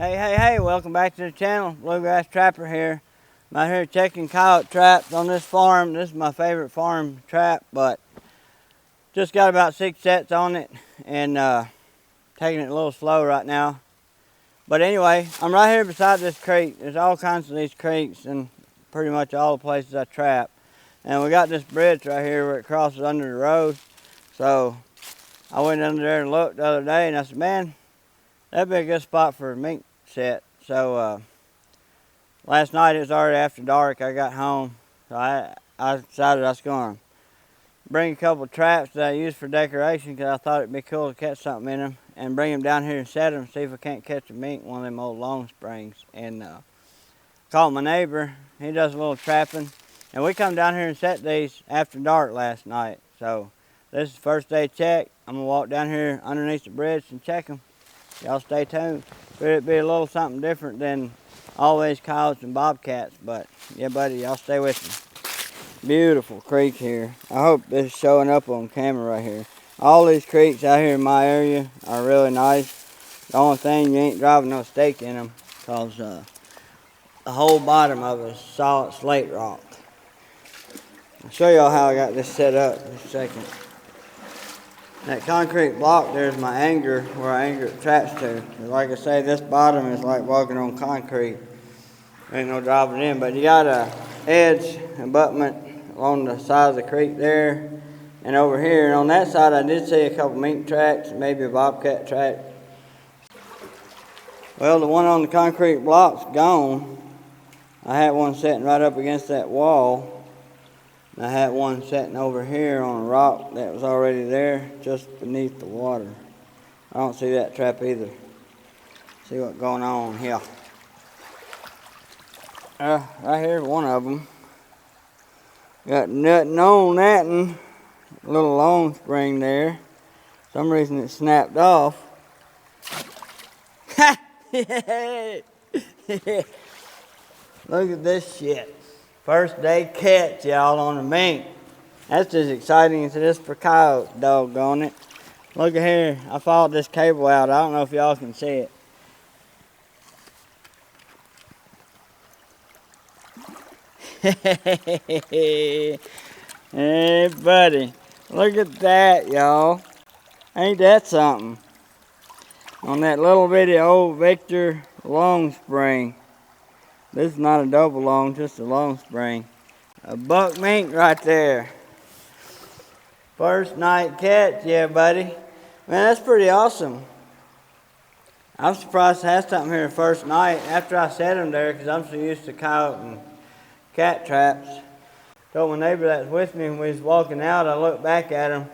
Hey, welcome back to the channel. Bluegrass Trapper here. I'm out here checking coyote traps on this farm. This is my favorite farm trap, but just got about 6 sets on it and taking it a little slow right now. But anyway, I'm right here beside this creek. There's all kinds of these creeks in pretty much all the places I trap. And we got this bridge right here where it crosses under the road. So I went under there and looked the other day and I said, man, that'd be a good spot for a mink set. So last night, it was already after dark. I got home, so I decided I was going to bring a couple of traps that I use for decoration because I thought it'd be cool to catch something in them and bring them down here and set them, see if I can't catch a mink, one of them old long springs. And called my neighbor. He does a little trapping. And we come down here and set these after dark last night. So this is the first day check. I'm going to walk down here underneath the bridge and check them. Y'all stay tuned. It'll be a little something different than always coyotes and bobcats, but yeah, buddy, y'all stay with me. Beautiful creek here. I hope this is showing up on camera right here. All these creeks out here in my area are really nice. The only thing, you ain't driving no stake in them because the whole bottom of it is solid slate rock. I'll show y'all how I got this set up in a second. That concrete block there's my anger, where I anchor the traps to. Like I say, this bottom is like walking on concrete. Ain't no driving in, but you got a edge abutment along the side of the creek there and over here. And on that side I did see a couple mink tracks, maybe a bobcat track. Well, the one on the concrete block's gone. I had one sitting right up against that wall. I had one sitting over here on a rock that was already there, just beneath the water. I don't see that trap either. See what's going on here. Right here's one of them. Got nothing on that one. A little long spring there. For some reason it snapped off. Look at this shit. First day catch, y'all, on a mink. That's as exciting as it is for coyotes, doggone it. Look at here. I followed this cable out. I don't know if y'all can see it. Hey, buddy. Look at that, y'all. Ain't that something? On that little bitty old Victor long spring. This is not a double long, just a long spring. A buck mink right there. First night catch, yeah, buddy. Man, that's pretty awesome. I'm surprised to have something here the first night after I set them there because I'm so used to coyote and cat traps. Told my neighbor that was with me when we was walking out, I looked back at him.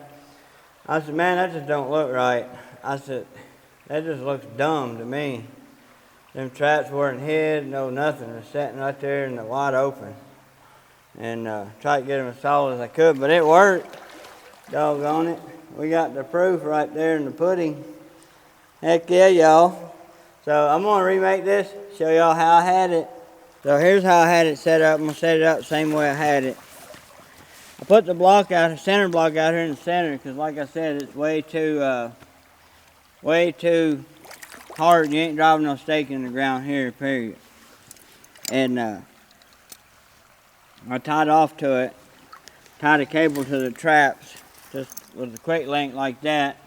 I said, man, that just don't look right. I said, that just looks dumb to me. Them traps weren't hid, no nothing. They're sitting right there in the wide open. And tried to get them as solid as I could, but it worked. Doggone it. We got the proof right there in the pudding. Heck yeah, y'all. So I'm going to remake this, show y'all how I had it. So here's how I had it set up. I'm going to set it up the same way I had it. I put the block out, center block out here in the center because like I said, it's way too hard. You ain't driving no stake in the ground here, period. And I tied off to it, tied a cable to the traps, just with a quick link like that.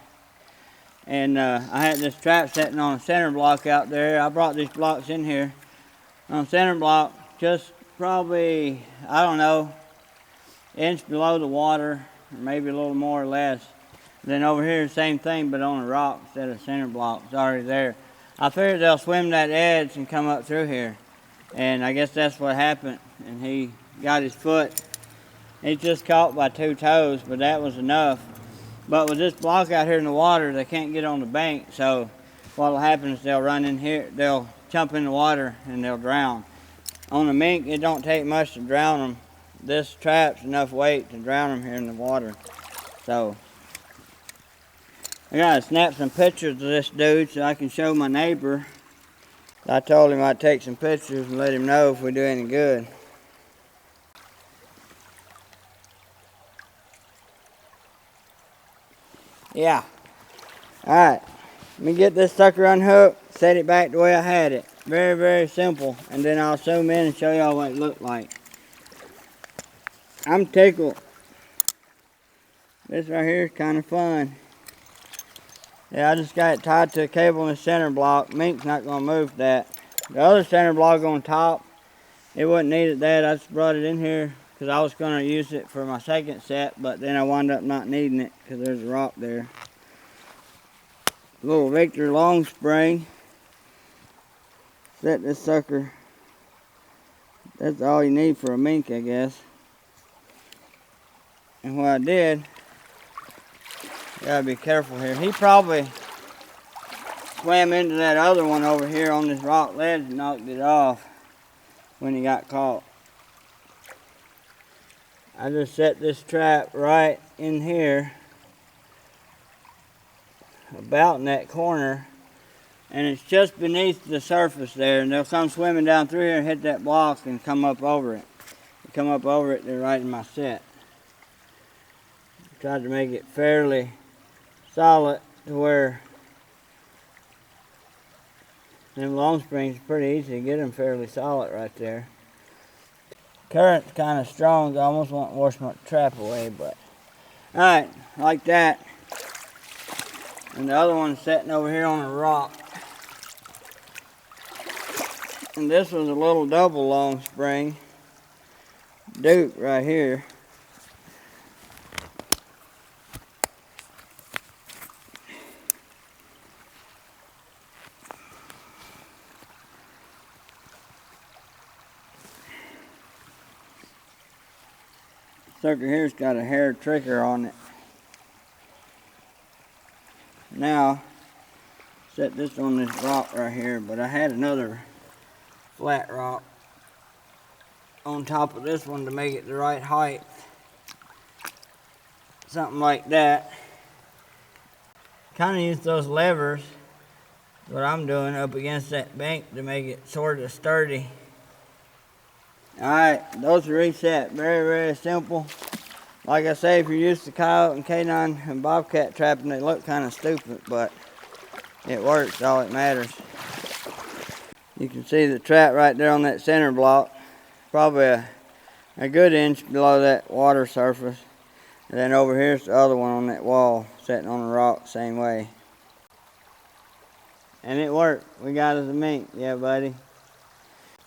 And I had this trap sitting on a center block out there. I brought these blocks in here. On center block, just probably, I don't know, inch below the water, or maybe a little more or less. Then over here, same thing, but on a rock instead of center block. It's already there. I figured they'll swim that edge and come up through here. And I guess that's what happened. And he got his foot. He's just caught by 2 toes, but that was enough. But with this block out here in the water, they can't get on the bank. So what'll happen is they'll run in here, they'll jump in the water and they'll drown. On a mink, it don't take much to drown them. This trap's enough weight to drown them here in the water. So I gotta snap some pictures of this dude so I can show my neighbor. I told him I'd take some pictures and let him know if we do any good. Yeah. Alright. Let me get this sucker unhooked. set it back the way I had it. Very, very simple. And then I'll zoom in and show y'all what it looked like. I'm tickled. This right here is kind of fun. Yeah, I just got it tied to a cable in the center block. Mink's not going to move that. The other center block on top, it wasn't needed that. I just brought it in here because I was going to use it for my second set, but then I wound up not needing it because there's a rock there. Little Victor long spring. Set this sucker. That's all you need for a mink, I guess. And what I did, you gotta be careful here. He probably swam into that other one over here on this rock ledge and knocked it off when he got caught. I just set this trap right in here, about in that corner, and it's just beneath the surface there, and they'll come swimming down through here and hit that block and come up over it. They come up over it, they're right in my set. Tried to make it fairly solid to where them long springs are pretty easy to get them fairly solid right there. Current's kind of strong, I almost want to wash my trap away, but alright, like that. And the other one's sitting over here on a rock. And this was a little double long spring. Duke right here. Sucker here's got a hair trigger on it. Now, set this on this rock right here, but I had another flat rock on top of this one to make it the right height. Something like that. Kind of use those levers, what I'm doing, up against that bank to make it sort of sturdy. Alright, those are reset. Very, very simple. Like I say, if you're used to coyote and canine and bobcat trapping, they look kind of stupid, but it works, all that matters. You can see the trap right there on that center block. Probably a good inch below that water surface. And then over here's the other one on that wall, sitting on the rock, same way. And it worked. We got us a mink. Yeah, buddy.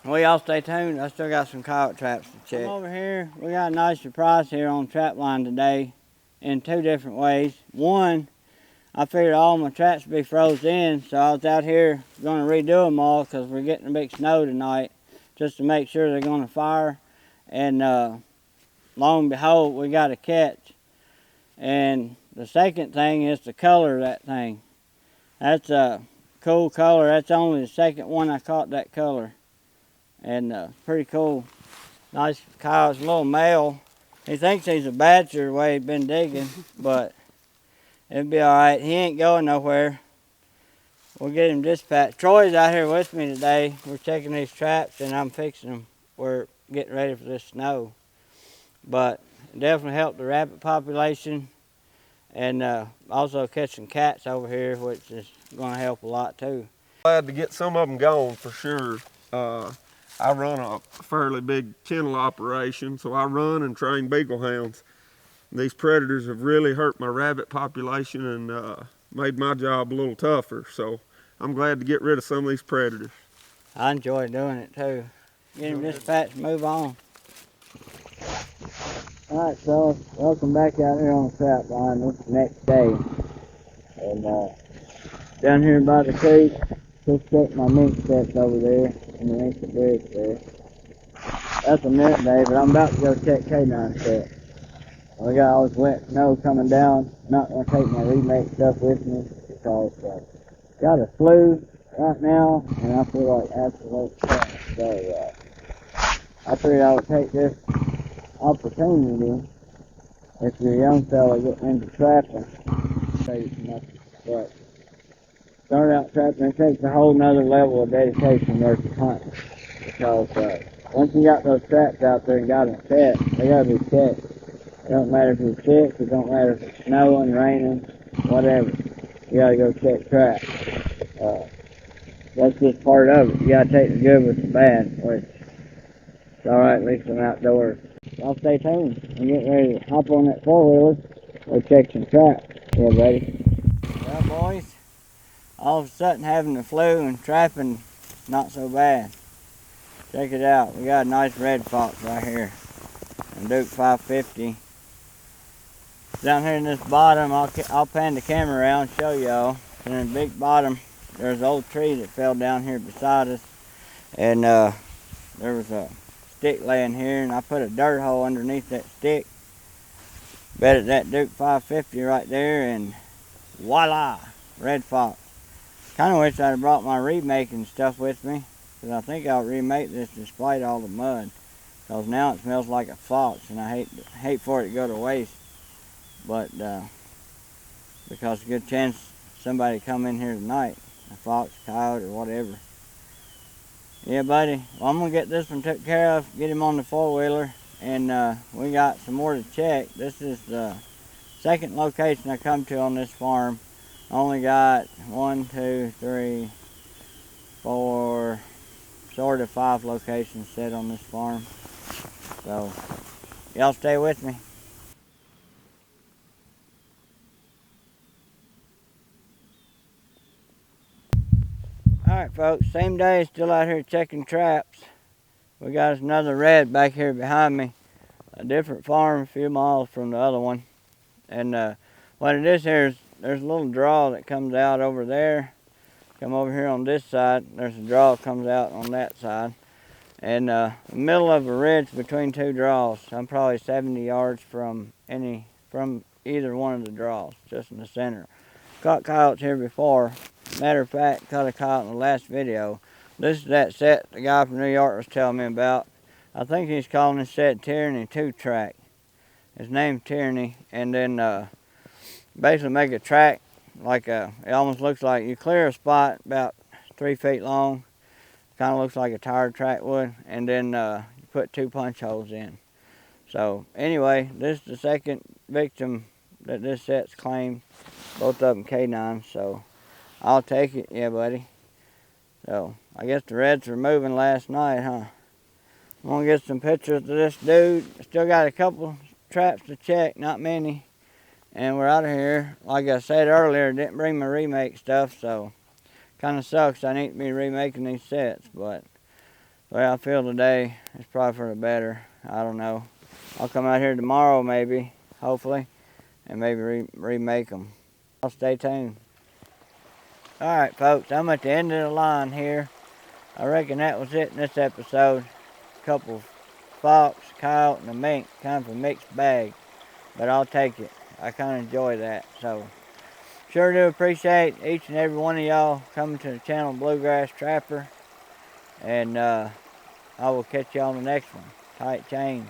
Well, y'all stay tuned. I still got some coyote traps to check. Over here, we got a nice surprise here on trap line today in two different ways. One, I figured all my traps would be froze in, so I was out here going to redo them all because we're getting a big snow tonight, just to make sure they're going to fire. And lo and behold, we got a catch. And the second thing is the color of that thing. That's a cool color. That's only the second one I caught that color. And pretty cool. Nice coyote's a little male. He thinks he's a badger the way he's been digging, but it'll be alright. He ain't going nowhere. We'll get him dispatched. Troy's out here with me today. We're checking these traps and I'm fixing them. We're getting ready for this snow. But it definitely helped the rabbit population, and also catching cats over here, which is going to help a lot too. Glad to get some of them gone for sure. I run a fairly big kennel operation, so I run and train beagle hounds. These predators have really hurt my rabbit population and made my job a little tougher, so I'm glad to get rid of some of these predators. I enjoy doing it too. Get him dispatched, move on. Alright, fellas, welcome back out here on the trap line. This is the next day. And down here by the creek, just check my mink sets over there. And the ancient bridge there. That's a mint day, but I'm about to go check canine set. We got all this wet snow coming down. I'm not going to take my remake stuff with me because got a flu right now and I feel like absolute crap. So I figured I would take this opportunity, if you're a young fella getting into trapping, but start out trapping, it takes a whole nother level of dedication versus hunting. Because once you got those traps out there and got them set, they gotta be checked. It don't matter if it's sick, it don't matter if it's snowing, raining, whatever. You gotta go check traps. That's just part of it. You gotta take the good with the bad, which it's alright, at least I'm outdoors. Y'all stay tuned. I'm getting ready to hop on that four-wheeler. Go check some traps. Yeah, buddy. Well, boys, all of a sudden having the flu and trapping not so bad. Check it out. We got a nice red fox right here. A Duke 550. Down here in this bottom, I'll pan the camera around and show y'all. In the big bottom, there's an old tree that fell down here beside us. And there was a stick laying here, and I put a dirt hole underneath that stick. Bedded that Duke 550 right there, and voila, red fox. Kind of wish I'd have brought my remaking stuff with me, because I think I'll remake this despite all the mud. Because now it smells like a fox, and I hate for it to go to waste. But because a good chance somebody come in here tonight, a fox, coyote, or whatever. Yeah, buddy. Well, I'm gonna get this one took care of, get him on the four-wheeler, and we got some more to check. This is the second location I come to on this farm. I only got 1, 2, 3, 4, sort of 5 locations set on this farm. So, y'all stay with me. Alright folks, same day, still out here checking traps. We got us another red back here behind me. A different farm, a few miles from the other one. And what it is here is there's a little draw that comes out over there. Come over here on this side, there's a draw that comes out on that side. And the middle of a ridge between two draws. I'm probably 70 yards from either one of the draws, just in the center. Caught coyotes here before. Matter of fact, caught a coyote in the last video. This is that set the guy from New York was telling me about. I think he's calling this set Tyranny 2-track. His name's Tyranny, and then basically make a track like it almost looks like you clear a spot about 3 feet long. Kind of looks like a tire track would, and then you put 2 punch holes in. So anyway, this is the second victim that this set's claimed. Both of them K9, so I'll take it. Yeah, buddy. So I guess the reds were moving last night, huh? I'm gonna get some pictures of this dude. Still got a couple traps to check, not many. And we're out of here. Like I said earlier, didn't bring my remake stuff, so kind of sucks. I need to be remaking these sets, but the way I feel today is probably for the better. I don't know. I'll come out here tomorrow maybe, hopefully, and maybe remake them. I'll stay tuned. Alright folks, I'm at the end of the line here. I reckon that was it in this episode. A couple fox, coyote, and a mink, kind of a mixed bag, but I'll take it. I kind of enjoy that, so sure do appreciate each and every one of y'all coming to the channel Bluegrass Trapper, and I will catch you on the next one. Tight chains.